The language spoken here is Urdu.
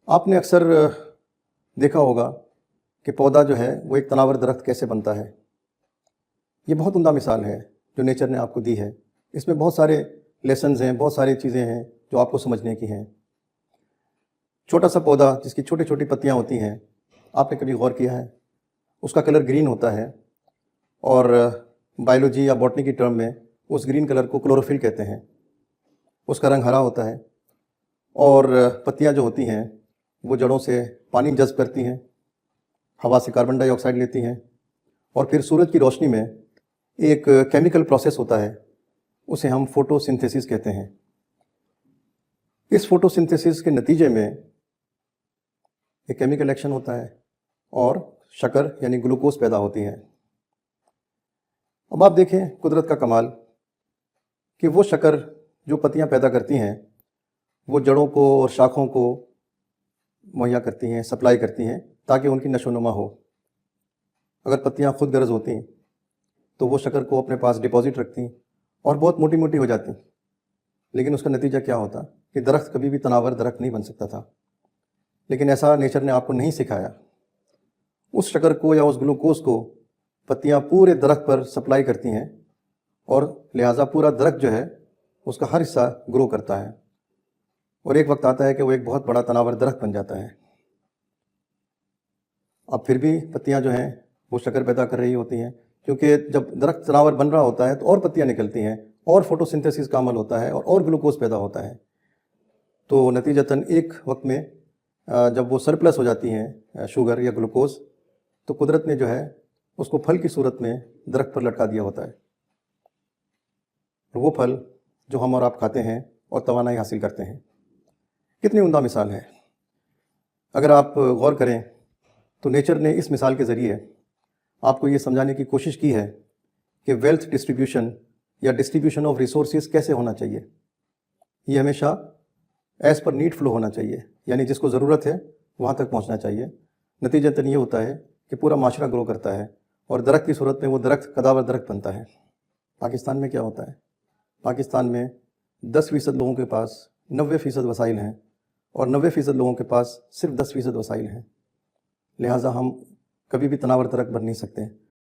آپ نے اکثر دیکھا ہوگا کہ پودا جو ہے وہ ایک تناور درخت کیسے بنتا ہے۔ یہ بہت عمدہ مثال ہے جو نیچر نے آپ کو دی ہے۔ اس میں بہت سارے لیسنز ہیں، بہت ساری چیزیں ہیں جو آپ کو سمجھنے کی ہیں۔ چھوٹا سا پودا جس کی چھوٹی چھوٹی پتیاں ہوتی ہیں، آپ نے کبھی غور کیا ہے؟ اس کا کلر گرین ہوتا ہے، اور بائیولوجی یا باٹنی کی ٹرم میں اس گرین کلر کو کلوروفل کہتے ہیں۔ اس کا رنگ ہرا ہوتا ہے، اور پتیاں جو ہوتی ہیں وہ جڑوں سے پانی جذب کرتی ہیں، ہوا سے کاربن ڈائی آکسائڈ لیتی ہیں، اور پھر سورج کی روشنی میں ایک کیمیکل پروسیس ہوتا ہے، اسے ہم فوٹو سنتھیسس کہتے ہیں۔ اس فوٹو سنتھیسس کے نتیجے میں ایک کیمیکل ایکشن ہوتا ہے اور شکر یعنی گلوکوز پیدا ہوتی ہے۔ اب آپ دیکھیں قدرت کا کمال کہ وہ شکر جو پتیاں پیدا کرتی ہیں وہ جڑوں کو اور شاخوں کو مہیا کرتی ہیں، سپلائی کرتی ہیں تاکہ ان کی نشو و نما ہو۔ اگر پتیاں خود غرض ہوتی تو وہ شکر کو اپنے پاس ڈپازٹ رکھتی اور بہت موٹی موٹی ہو جاتی، لیکن اس کا نتیجہ کیا ہوتا کہ درخت کبھی بھی تناور درخت نہیں بن سکتا تھا۔ لیکن ایسا نیچر نے آپ کو نہیں سکھایا۔ اس شکر کو یا اس گلوکوز کو پتیاں پورے درخت پر سپلائی کرتی ہیں، اور لہٰذا پورا درخت جو ہے اس کا ہر حصہ گرو کرتا ہے، اور ایک وقت آتا ہے کہ وہ ایک بہت بڑا تناور درخت بن جاتا ہے۔ اب پھر بھی پتیاں جو ہیں وہ شکر پیدا کر رہی ہوتی ہیں، کیونکہ جب درخت تناور بن رہا ہوتا ہے تو اور پتیاں نکلتی ہیں، اور فوٹو سنتھیسس کا عمل ہوتا ہے، اور گلوکوز پیدا ہوتا ہے۔ تو نتیجتاً ایک وقت میں جب وہ سرپلس ہو جاتی ہیں شوگر یا گلوکوز، تو قدرت نے جو ہے اس کو پھل کی صورت میں درخت پر لٹکا دیا ہوتا ہے۔ وہ پھل جو ہم اور آپ کھاتے ہیں اور توانائی حاصل کرتے ہیں۔ کتنی عمدہ مثال ہے۔ اگر آپ غور کریں تو نیچر نے اس مثال کے ذریعے آپ کو یہ سمجھانے کی کوشش کی ہے کہ ویلتھ ڈسٹریبیوشن یا ڈسٹریبیوشن آف ریسورسز کیسے ہونا چاہیے۔ یہ ہمیشہ ایز پر نیڈ فلو ہونا چاہیے، یعنی جس کو ضرورت ہے وہاں تک پہنچنا چاہیے۔ نتیجتاً یہ ہوتا ہے کہ پورا معاشرہ گرو کرتا ہے، اور درخت کی صورت میں وہ درخت قداور درخت بنتا ہے۔ پاکستان میں کیا ہوتا ہے؟ پاکستان میں 10% لوگوں کے پاس 90% وسائل ہیں، اور 90% لوگوں کے پاس صرف 10% وسائل ہیں۔ لہٰذا ہم کبھی بھی تناور درخت بن نہیں سکتے۔